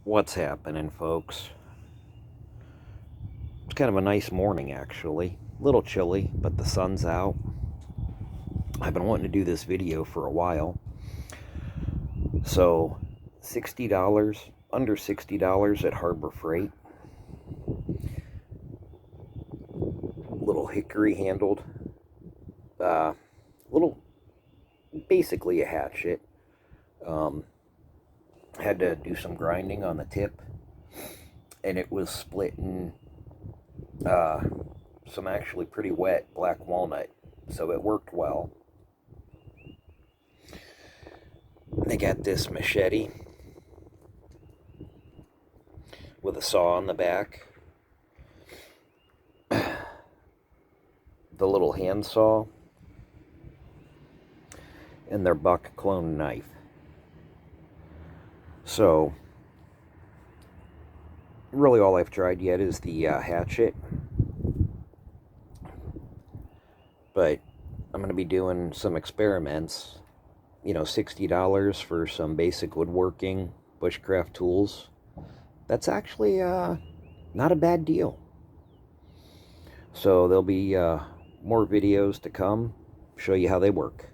What's happening, folks? It's kind of a nice morning, actually. A little chilly, but the sun's out. I've been wanting to do this video for a while. So, $60, under $60 at Harbor Freight. Little hickory handled. Little, basically a hatchet. Had to do some grinding on the tip. And it was splitting some actually pretty wet black walnut. So it worked well. They got this machete with a saw on the back. The little hand saw. And their buck clone knife. So, really all I've tried yet is the hatchet. But I'm going to be doing some experiments. $60 for some basic woodworking, bushcraft tools. That's actually not a bad deal. So there'll be more videos to come, show you how they work.